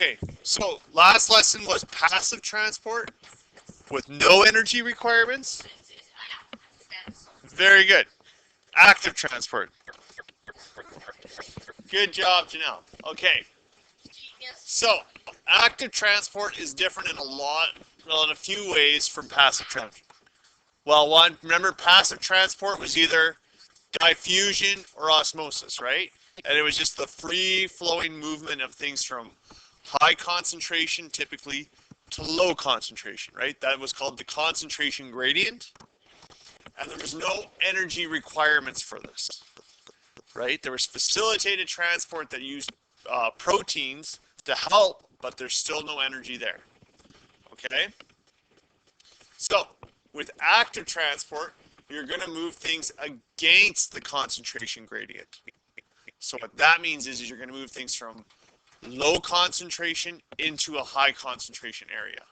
Okay, so last lesson was passive transport with no energy requirements. Very good. Active transport. Good job, Janelle. Okay, so active transport is different in in a few ways from passive transport. Well, one, remember passive transport was either diffusion or osmosis, right? And it was just the free flowing movement of things from high concentration typically to low concentration, right? That was called the concentration gradient. And there was no energy requirements for this, right? There was facilitated transport that used proteins to help, but there's still no energy there, okay? So with active transport, you're going to move things against the concentration gradient. So what that means is you're going to move things from low concentration into a high concentration area.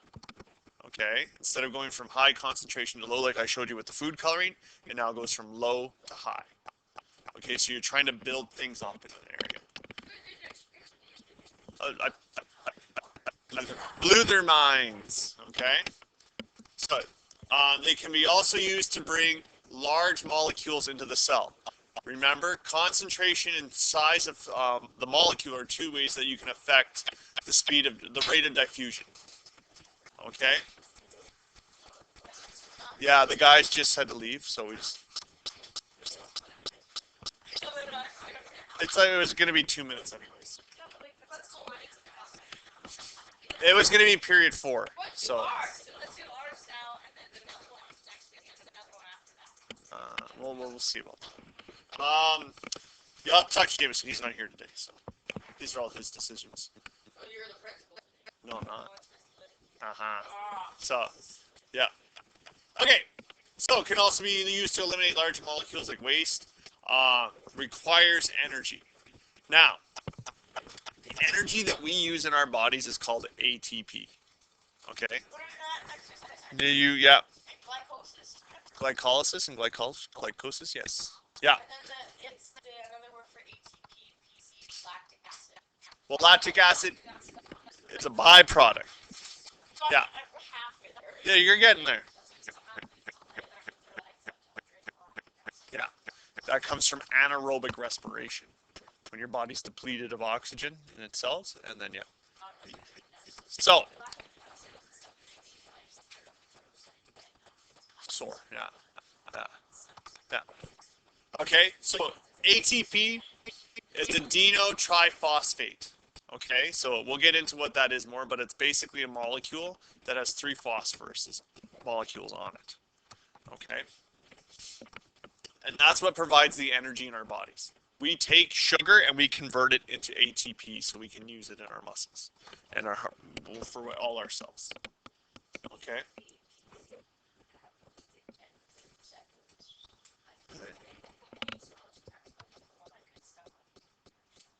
Okay, instead of going from high concentration to low, like I showed you with the food coloring, it now goes from low to high. Okay, so you're trying to build things up in an area. Blew their minds. Okay, so they can be also used to bring large molecules into the cell. Remember, concentration and size of the molecule are two ways that you can affect the speed of the rate of diffusion. Okay. Yeah, the guys just had to leave, so we just. It's like it was going to be 2 minutes anyways. It was going to be period 4, so. We'll see about that. You have to talk to Jameson. He's not here today, so these are all his decisions. No, I'm not. So, yeah. Okay. So, it can also be used to eliminate large molecules like waste. Requires energy. Now, the energy that we use in our bodies is called ATP. Okay. Yeah. Glycolysis and glycosis, yes. Yeah. Well, lactic acid is a byproduct. Yeah. Yeah, you're getting there. Yeah. That comes from anaerobic respiration. When your body's depleted of oxygen in its cells, and then, yeah. So, sore, yeah. Yeah. Yeah. Okay, so ATP is adenine triphosphate. Okay, so we'll get into what that is more, but it's basically a molecule that has 3 phosphorus molecules on it. Okay, and that's what provides the energy in our bodies. We take sugar and we convert it into ATP so we can use it in our muscles and for all our cells. Okay.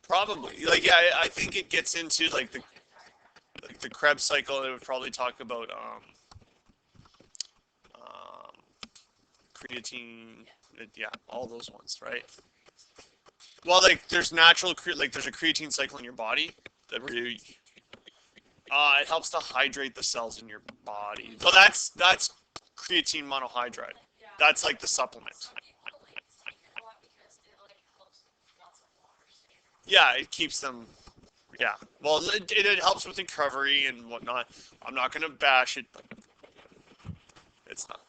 Probably, like, yeah, I think it gets into like the Krebs cycle. It would probably talk about um, creatine, yeah, all those ones, right? Well, like there's there's a creatine cycle in your body that really it helps to hydrate the cells in your body. So that's creatine monohydrate. That's like the supplement. Yeah, it keeps them. Yeah, well, it helps with recovery and whatnot. I'm not gonna bash it, but it's not.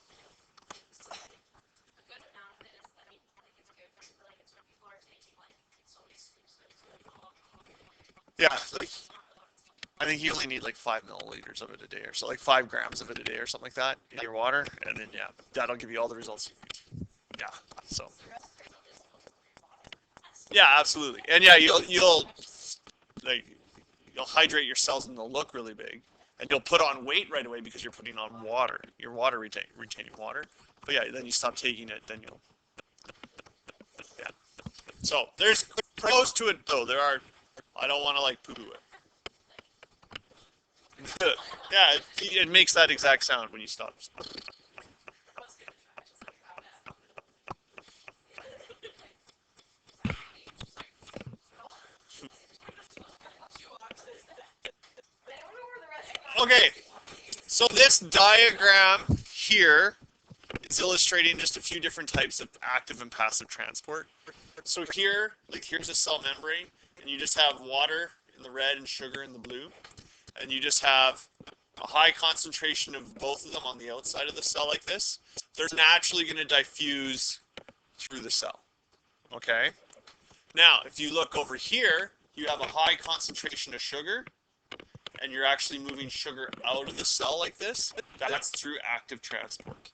Yeah, like I think you only need like 5 milliliters of it a day, or so, like 5 grams of it a day, or something like that in your water, and then yeah, that'll give you all the results. Yeah, so yeah, absolutely, and yeah, you'll like you'll hydrate your cells and they'll look really big, and you'll put on weight right away because you're putting on water. Your water retaining water, but yeah, then you stop taking it, then you'll yeah. So there's pros to it though. There are. I don't want to like poo-poo it. Yeah, it makes that exact sound when you stop. Okay, so this diagram here is illustrating just a few different types of active and passive transport. So here, like here's a cell membrane, and you just have water in the red and sugar in the blue, and you just have a high concentration of both of them on the outside of the cell like this. They're naturally going to diffuse through the cell. Okay? Now, if you look over here, you have a high concentration of sugar, and you're actually moving sugar out of the cell like this. That's through active transport.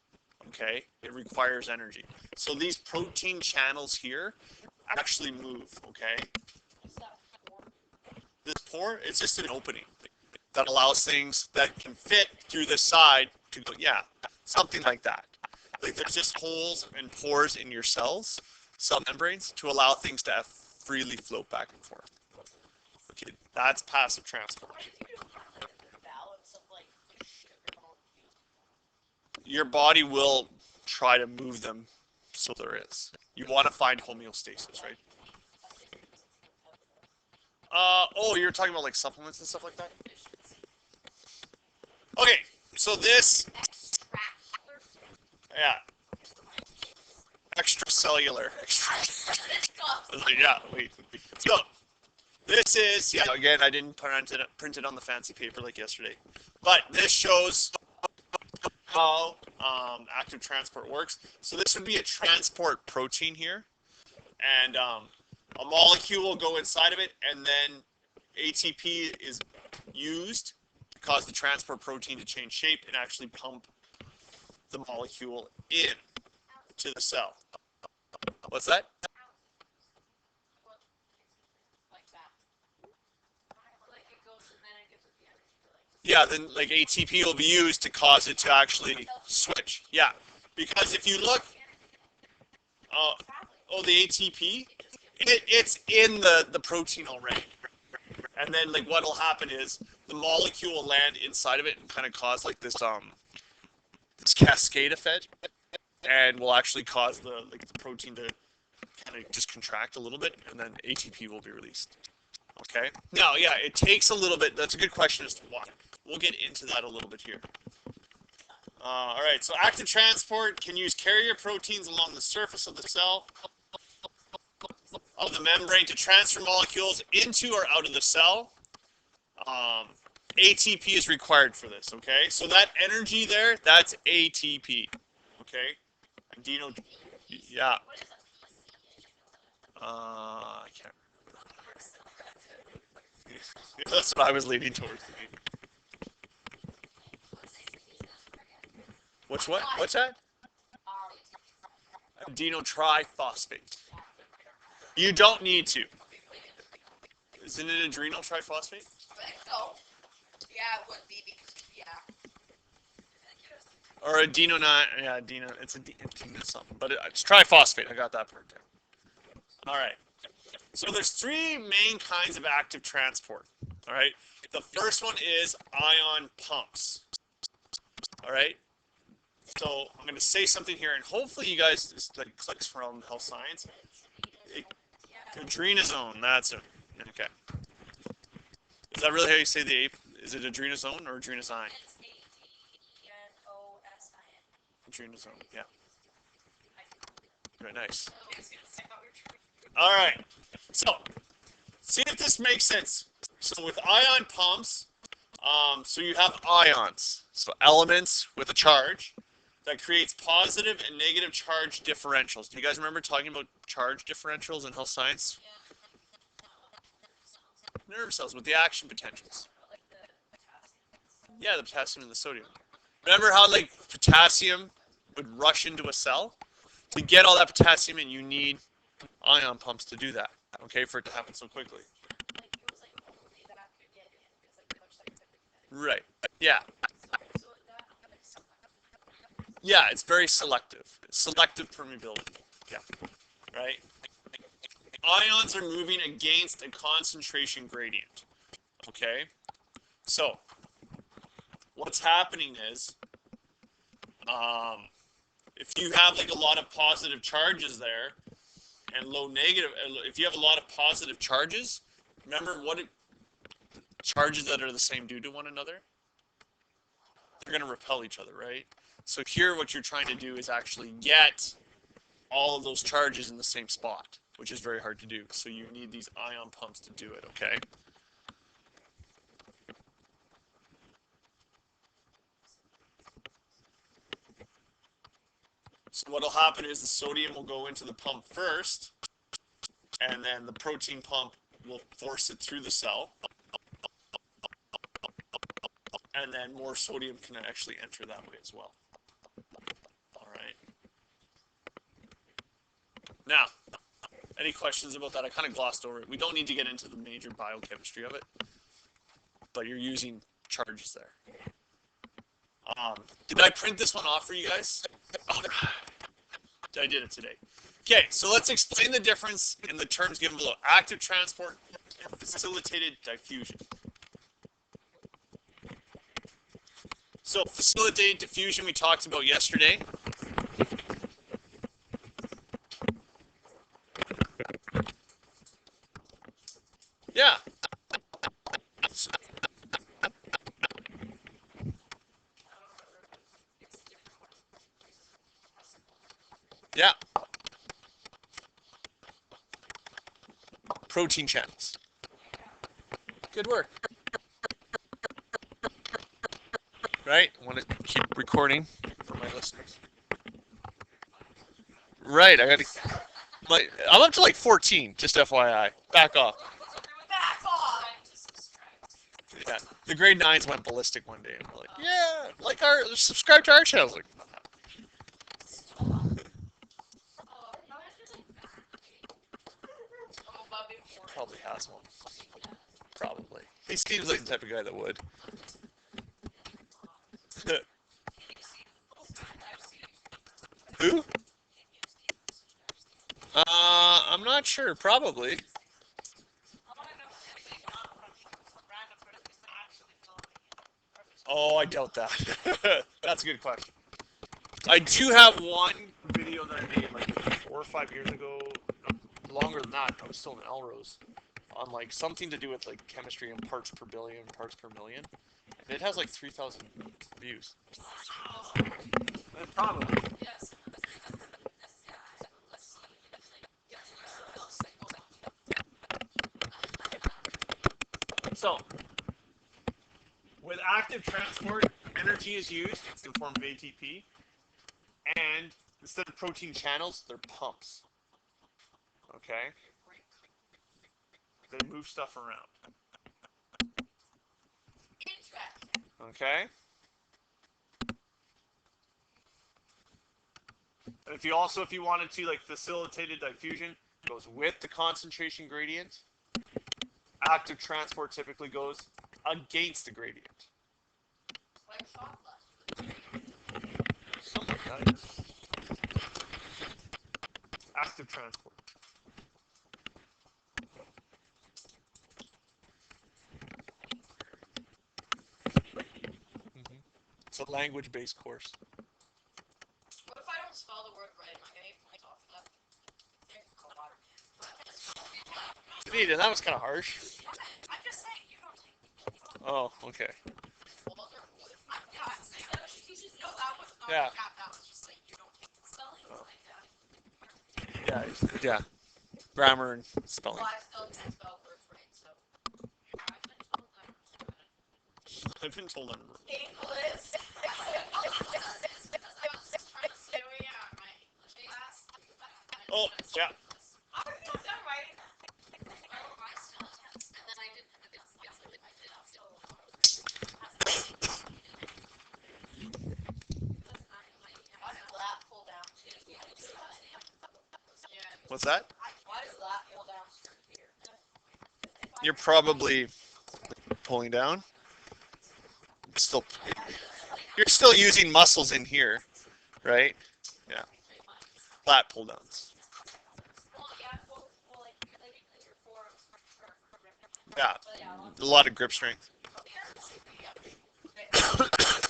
Okay? It requires energy. So these protein channels here actually move. Okay? This pore, it's just an opening that allows things that can fit through this side to go, yeah, something like that. Like there's just holes and pores in your cells, cell membranes, to allow things to freely float back and forth. Okay, that's passive transport. Your body will try to move them so there is. You want to find homeostasis, right? Oh, you're talking about like supplements and stuff like that? Okay, so this, yeah, extracellular. Yeah, wait. So, this is, yeah, again, I didn't print it on the fancy paper like yesterday. But this shows how active transport works. So this would be a transport protein here. And a molecule will go inside of it, and then ATP is used to cause the transport protein to change shape and actually pump the molecule in to the cell. What's that? Yeah, then like ATP will be used to cause it to actually switch. Yeah, because if you look, the ATP, it's in the protein already. And then like what'll happen is the molecule will land inside of it and kind of cause like this this cascade effect, and will actually cause the protein to kind of just contract a little bit, and then ATP will be released. Okay. Now, yeah, it takes a little bit. That's a good question as to why. We'll get into that a little bit here. All right. So active transport can use carrier proteins along the surface of the cell of the membrane to transfer molecules into or out of the cell. ATP is required for this. Okay. So that energy there, that's ATP. Okay. Dino, yeah. I can't. That's what I was leaning towards. What's that? Dino triphosphate. You don't need to. Isn't it adrenal triphosphate? Yeah, it would be because, yeah. Or adeno not, yeah, adeno. It's something, but it's triphosphate. I got that part down. All right. So there's three main kinds of active transport. All right. The first one is ion pumps. All right. So I'm going to say something here, and hopefully you guys just like clicks from health science. Adrenozone. That's it. Okay. Is that really how you say the ape? Is it adrenozone or adrenosine? Adrenozone. Yeah. Very nice. All right. So, see if this makes sense. So with ion pumps, so you have ions, so elements with a charge that creates positive and negative charge differentials. Do you guys remember talking about charge differentials in health science? Nerve cells with the action potentials. Yeah, the potassium and the sodium. Remember how like potassium would rush into a cell? To get all that potassium in, you need ion pumps to do that. Okay, for it to happen so quickly. Right. Yeah. Yeah, it's very selective. Selective permeability. Yeah. Right? Ions are moving against a concentration gradient. Okay? So, what's happening is, if you have like a lot of positive charges there and low negative, if you have a lot of positive charges, remember what charges that are the same do to one another? they're going to repel each other, right? So here what you're trying to do is actually get all of those charges in the same spot, which is very hard to do. So you need these ion pumps to do it, okay? So what'll happen is the sodium will go into the pump first, and then the protein pump will force it through the cell, and then more sodium can actually enter that way as well. All right. Now, any questions about that? I kind of glossed over it. We don't need to get into the major biochemistry of it, but you're using charges there. Did I print this one off for you guys? Oh, I did it today. Okay, so let's explain the difference in the terms given below. Active transport and facilitated diffusion. So facilitated diffusion we talked about yesterday. Yeah. Yeah. Protein channels. Good work. Right? I want to keep recording for my listeners. Right, I got to. I'm up to like 14, just FYI. Back off. Back off! Yeah, the grade 9s went ballistic one day, and we're like, yeah, like subscribe to our channel. Like, probably has one. Probably. He seems like the type of guy that would. Who? I'm not sure. Probably. Oh, I doubt that. That's a good question. I do have one video that I made like 4 or 5 years ago, longer than that. I was still in Elrose, on like something to do with like chemistry and parts per billion, parts per million. And it has like 3,000 views. Probably. So, with active transport, energy is used in the form of ATP, and instead of protein channels, they're pumps. Okay? They move stuff around. Okay? And if you wanted to, like facilitated diffusion, goes with the concentration gradient. Active transport typically goes against the gradient. Like chocolate. Something like that. Active transport. Mm-hmm. It's a language-based course. What if I don't spell the word right? Am I getting points off of that? Neat, that was kind of harsh. I'm just saying, you don't take Oh, okay. Yeah. Yeah. Grammar and spelling. Well, I still can't spell words right, so. I've been told I'm English. Oh, yeah. I'm not done writing. What's that? Why does that pull down? You're probably pulling down. Still, you're still using muscles in here, right? Yeah. Lat pull downs. Yeah. A lot of grip strength.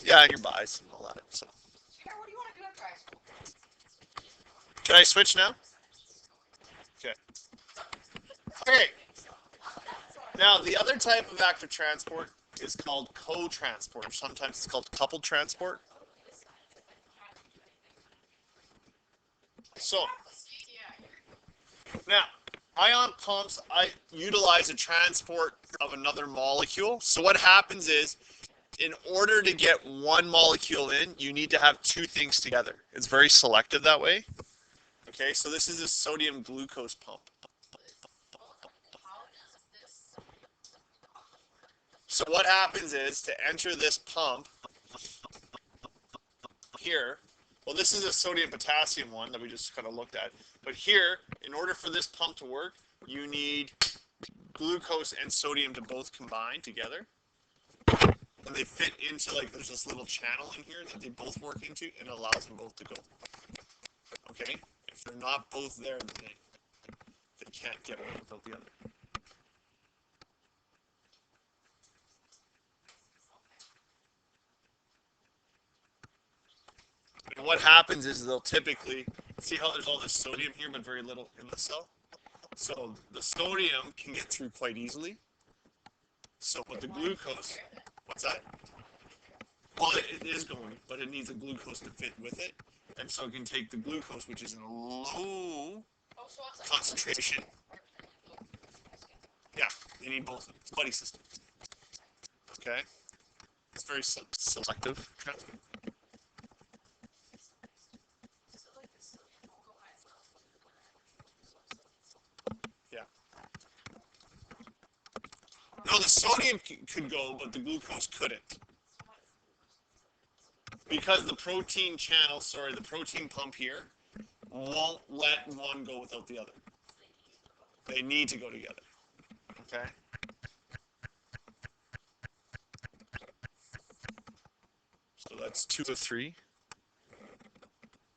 Yeah, and your buys and all that. So. What do you want to do after high school? Can I switch now? Okay. Okay. Now the other type of active transport is called co-transport, or sometimes it's called coupled transport. So now, ion pumps utilize a transport of another molecule. So what happens is, in order to get one molecule in, you need to have two things together. It's very selective that way. Okay, so this is a sodium glucose pump. So what happens is, to enter this pump here, well, this is a sodium potassium one that we just kind of looked at. But here, in order for this pump to work, you need glucose and sodium to both combine together. And they fit into, like, there's this little channel in here that they both work into, and it allows them both to go. Okay? If they're not both there, then they can't get one without the other. And what happens is they'll typically, see how there's all this sodium here, but very little in the cell? So the sodium can get through quite easily. So with the glucose, what's that? Well, it is going, but it needs a glucose to fit with it. And so it can take the glucose, which is in a low concentration. Yeah, they need both. It's a buddy system. Okay? It's very selective transport. Yeah. No, the sodium could go, but the glucose couldn't. Because the protein channel, the protein pump here, won't let one go without the other. They need to go together. Okay? So that's 2 of 3.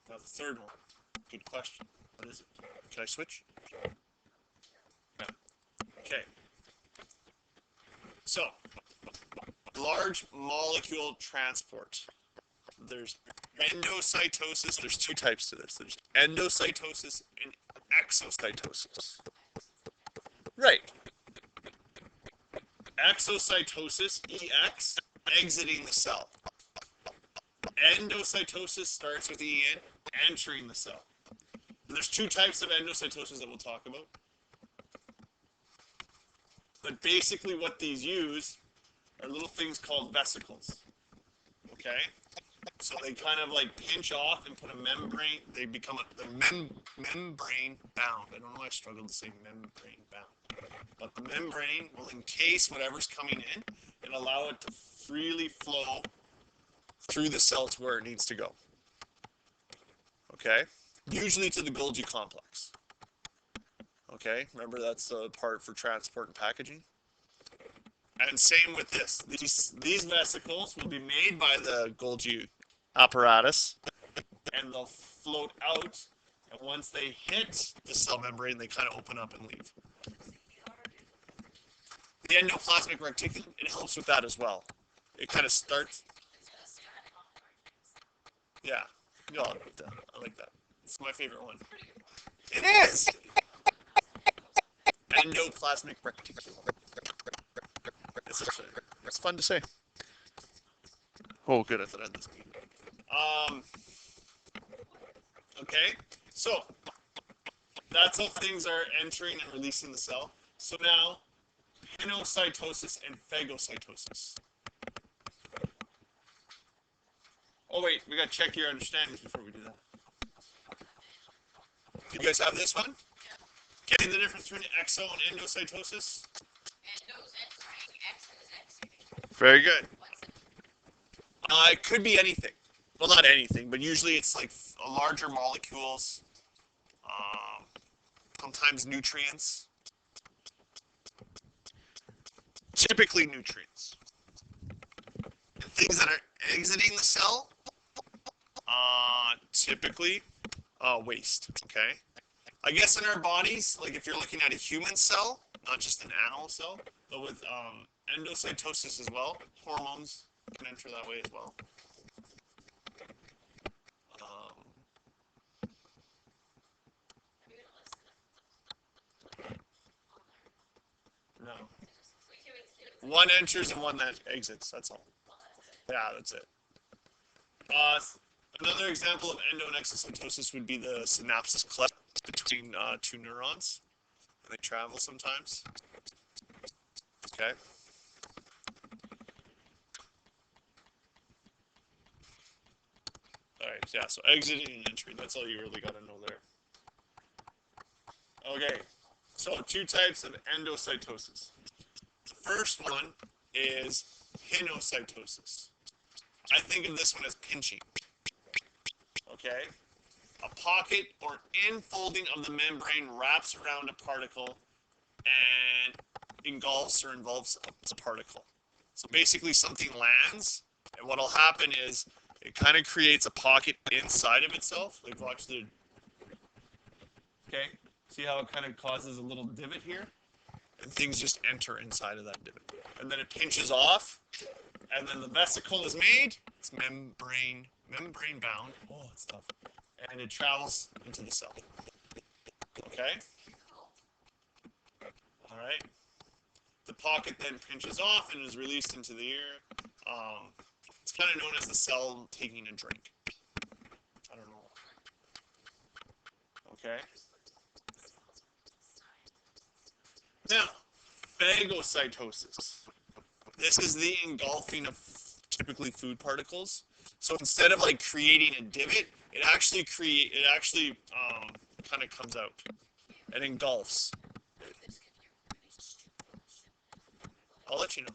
Now the third one. Good question. What is it? Can I switch? No. Okay. So, large molecule transport. There's endocytosis. There's two types to this. There's endocytosis and exocytosis. Right. Exocytosis, EX, exiting the cell. Endocytosis starts with EN, entering the cell. And there's two types of endocytosis that we'll talk about. But basically what these use are little things called vesicles. Okay? So they kind of like pinch off and put a membrane, they become membrane bound. I don't know why I struggled to say membrane bound. But the membrane will encase whatever's coming in and allow it to freely flow through the cell to where it needs to go. Okay? Usually to the Golgi complex. Okay? Remember that's the part for transport and packaging? And same with this. These vesicles will be made by the Golgi apparatus, and they'll float out, and once they hit the cell membrane, they kind of open up and leave. The endoplasmic reticulum, it helps with that as well. It kind of starts. Yeah, no, I like that. It's my favorite one. It is! Endoplasmic reticulum. It's fun to say. Oh, good. I thought I had this. Okay, so that's how things are entering and releasing the cell. So now, pinocytosis and phagocytosis. Oh wait, we gotta check your understandings before we do that. Do you guys have this one? Okay, the difference between exo and endocytosis? Very good. It could be anything. Well, not anything, but usually it's like larger molecules, sometimes nutrients. Typically nutrients. Things that are exiting the cell, typically waste, okay? I guess in our bodies, like if you're looking at a human cell, not just an animal cell, but with endocytosis as well, hormones can enter that way as well. No. One enters and one that exits. That's all. Yeah, that's it. Another example of endo and exocytosis would be the synapses cleft between two neurons. They travel sometimes. Okay. All right. Yeah. So exiting and entry. That's all you really got to know there. Okay. So two types of endocytosis. The first one is pinocytosis. I think of this one as pinching. Okay. A pocket or infolding of the membrane wraps around a particle and engulfs or involves a particle. So basically something lands, and what'll happen is it kind of creates a pocket inside of itself. Like watch the, okay, see how it kind of causes a little divot here? And things just enter inside of that divot. And then it pinches off, and then the vesicle is made. It's membrane bound. Oh, it's tough. And it travels into the cell. Okay? All right. The pocket then pinches off and is released into the air. It's kind of known as the cell taking a drink. I don't know. Okay. Now, phagocytosis. This is the engulfing of typically food particles. So instead of like creating a divot, it actually kind of comes out. It engulfs. I'll let you know.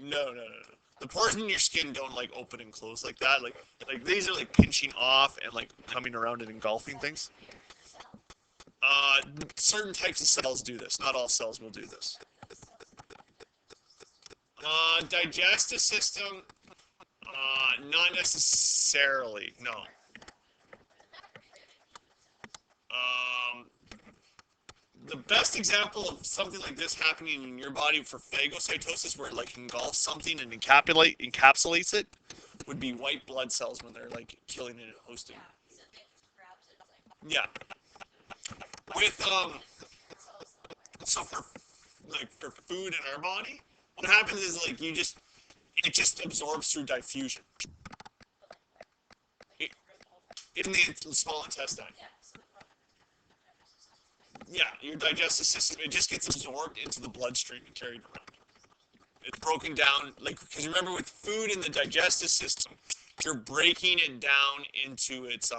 No, no. The pores in your skin don't like open and close like that. Like these are like pinching off and like coming around and engulfing things. Certain types of cells do this. Not all cells will do this. Digestive system, not necessarily. No. Um, the best example of something like this happening in your body for phagocytosis, where it like engulfs something and encapsulates it, would be white blood cells when they're like killing it and hosting. Yeah. With so for food in our body, what happens is like it just absorbs through diffusion in the small intestine. Yeah, your digestive system, it just gets absorbed into the bloodstream and carried around. It's broken down, like, because remember with food in the digestive system, you're breaking it down into its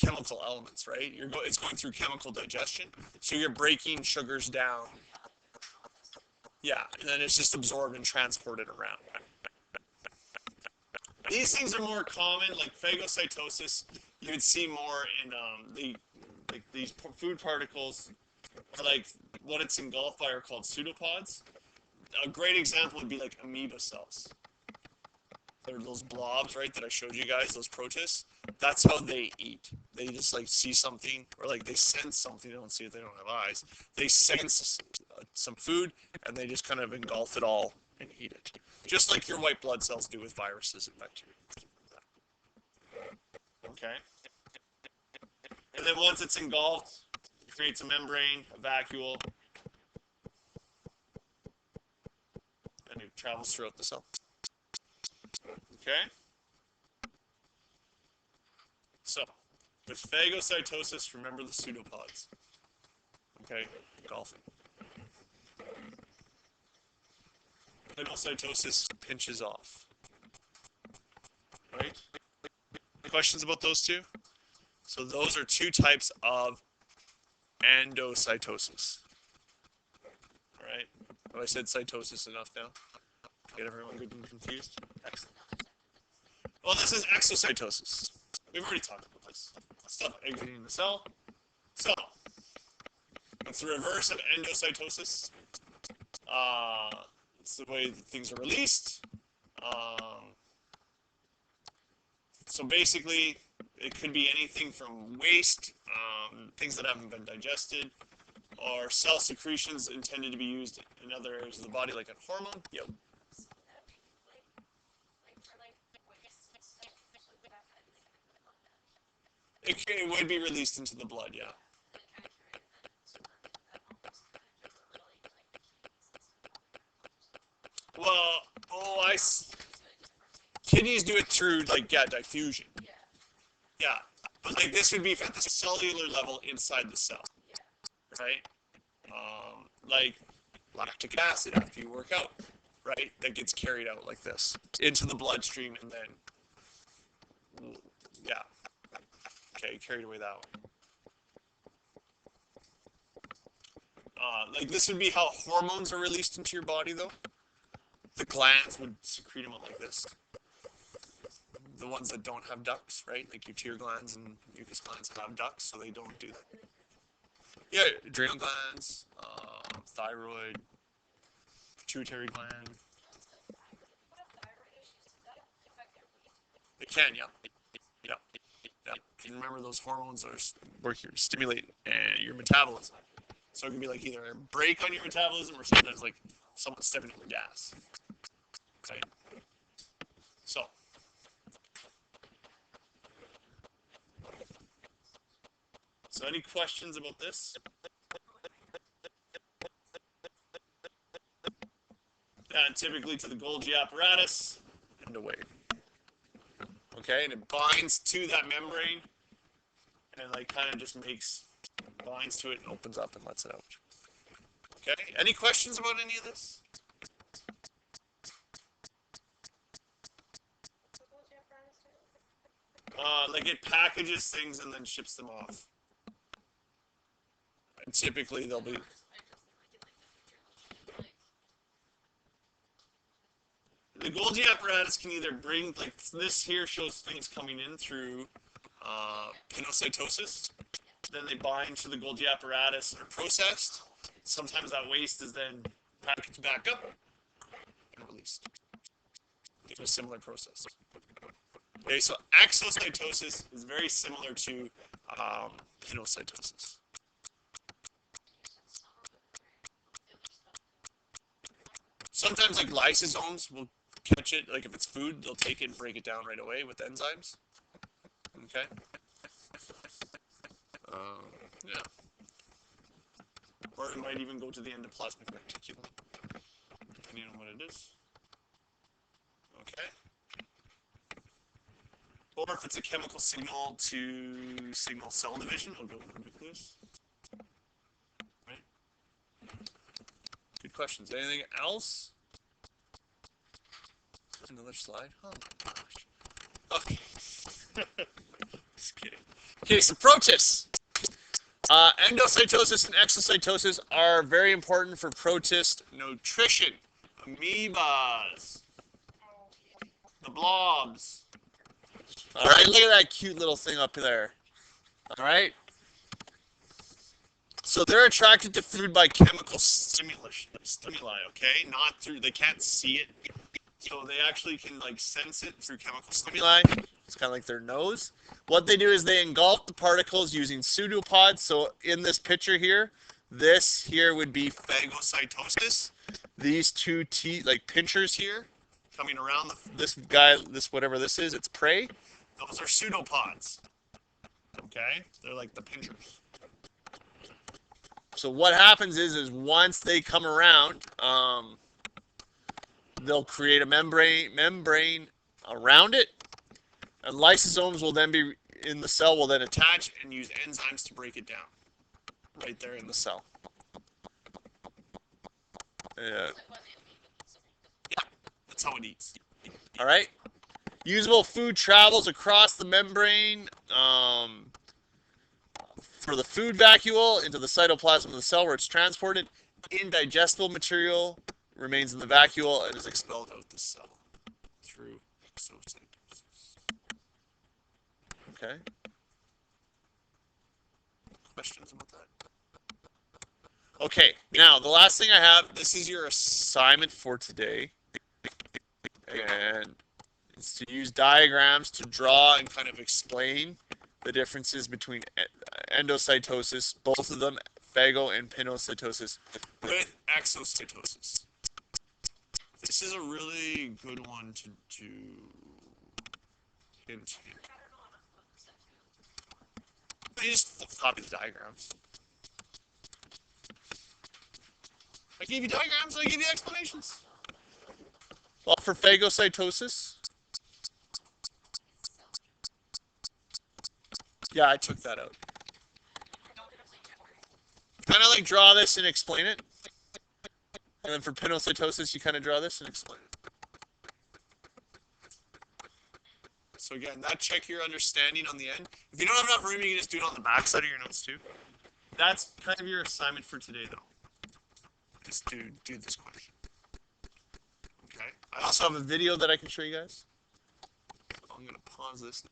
chemical elements, right? It's going through chemical digestion, so you're breaking sugars down. Yeah, and then it's just absorbed and transported around. These things are more common, like phagocytosis. You would see more in these food particles, like what it's engulfed by are called pseudopods. A great example would be like amoeba cells. They're those blobs, right, that I showed you guys, those protists. That's how they eat. They just like see something, or like they sense something. They don't see it. They don't have eyes. They sense some food, and they just kind of engulf it all and eat it. Just like your white blood cells do with viruses and bacteria. Okay. And then once it's engulfed, it creates a membrane, a vacuole, and it travels throughout the cell. Okay? So, with phagocytosis, remember the pseudopods. Okay? Engulfing. Phagocytosis pinches off. Right? Questions about those two? So those are two types of endocytosis. All right? Have I said cytosis enough now? Get everyone good and confused? Excellent. Well, this is exocytosis. We've already talked about this. Stuff exiting the cell. So, it's the reverse of endocytosis. It's the way that things are released. So basically, it could be anything from waste, things that haven't been digested, Are cell secretions intended to be used in other areas of the body, like a hormone? Yep. It would be released into the blood, yeah. Well, kidneys do it through, like, yeah, diffusion. Yeah. But, like, this would be at the cellular level inside the cell, right? Like lactic acid after you work out, right? That gets carried out like this into the bloodstream and then, yeah. Okay, carried away that way. Like this would be how hormones are released into your body, though. The glands would secrete them out like this. The ones that don't have ducts, right? Like your tear glands and mucus glands have ducts, so they don't do that. Yeah, adrenal glands, thyroid, pituitary gland. It can, yeah. Yeah. Yeah. And remember, those hormones are work here to stimulate your metabolism. So it can be like either a brake on your metabolism or sometimes like someone stepping on the gas. Okay. So any questions about this? And typically to the Golgi apparatus and away. Okay, and it binds to that membrane and like kind of just binds to it and opens up and lets it out. Okay, any questions about any of this? Like it packages things and then ships them off. And typically they'll be. The Golgi apparatus can either bring, like this here shows things coming in through pinocytosis. Then they bind to the Golgi apparatus and are processed. Sometimes that waste is then packaged back up and released. It's a similar process. Okay, so exocytosis is very similar to pinocytosis. Sometimes like lysosomes will catch it, like if it's food, they'll take it and break it down right away with enzymes. Okay. Yeah. Or it might even go to the endoplasmic reticulum, depending on what it is. Okay. Or if it's a chemical signal to signal cell division, it'll go to the nucleus. Right? Good questions. Anything else? Another slide? Oh my gosh. Okay. Just kidding. Okay, so protists. Endocytosis and exocytosis are very important for protist nutrition. Amoebas. The blobs. All right, look at that cute little thing up there. All right. So they're attracted to food by chemical stimuli, okay? Not through, they can't see it. So they actually can like sense it through chemical stimuli. It's kind of like their nose. What they do is they engulf the particles using pseudopods. So in this picture here, this here would be phagocytosis. These two like pinchers here coming around this guy, this whatever this is, it's prey. Those are pseudopods. Okay? They're like the pinchers. So what happens is once they come around, they'll create a membrane around it, and lysosomes will then be in the cell, will then attach and use enzymes to break it down right there in the cell. Yeah, that's how it eats. All right. Usable food travels across the membrane for the food vacuole into the cytoplasm of the cell where it's transported. Indigestible material remains in the vacuole and is expelled out the cell through exocytosis. Okay. Questions about that? Okay, now the last thing I have, this is your assignment for today. And it's to use diagrams to draw and kind of explain the differences between endocytosis, both of them phago and pinocytosis with exocytosis. This is a really good one to hint. You just copy the diagrams. I gave you diagrams, I gave you explanations. Well, for phagocytosis, yeah, I took that out. Kind of like draw this and explain it. And then for pinocytosis, you kind of draw this and explain it. So again, that check your understanding on the end. If you don't have enough room, you can just do it on the back side of your notes too. That's kind of your assignment for today, though. Just do this question. Okay. I also have a video that I can show you guys. I'm gonna pause this.